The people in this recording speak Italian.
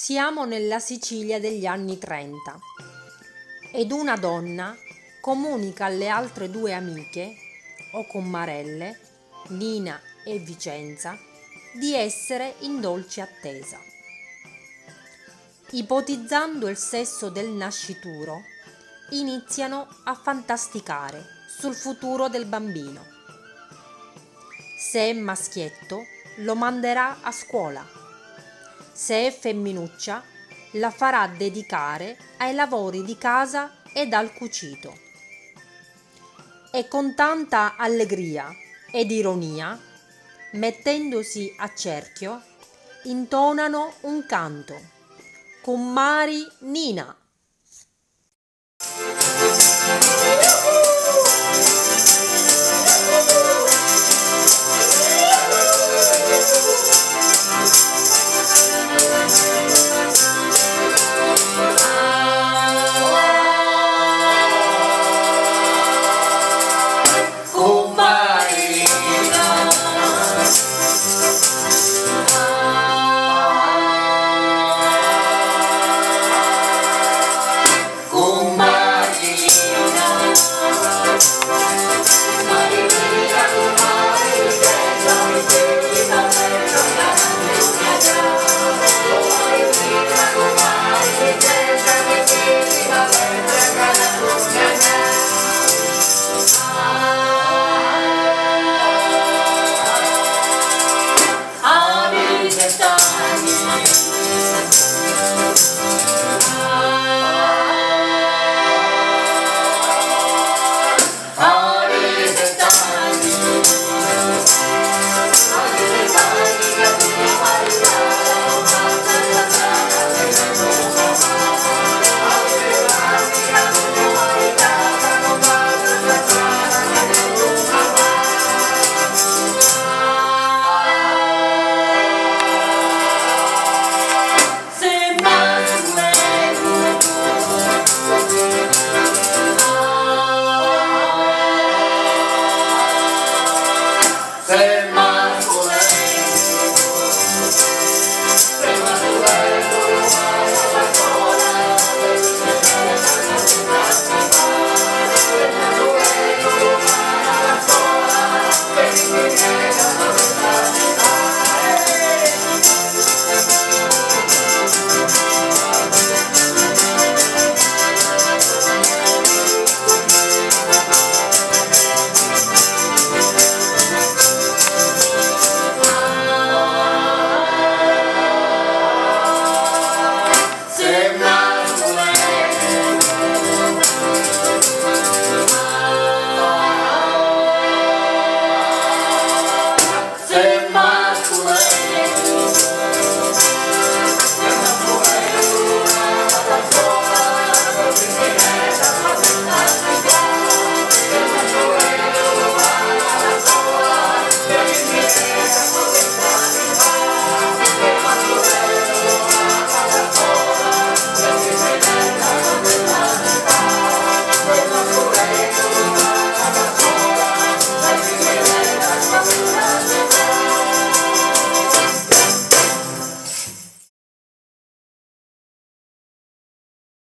Siamo nella Sicilia degli anni 30 ed una donna comunica alle altre due amiche o commarelle, Nina e Vicenza, di essere in dolce attesa. Ipotizzando il sesso del nascituro, iniziano a fantasticare sul futuro del bambino. Se è maschietto, lo manderà a scuola. Se è femminuccia, la farà dedicare ai lavori di casa ed al cucito. E con tanta allegria ed ironia, mettendosi a cerchio, intonano un canto. Cummari Nina.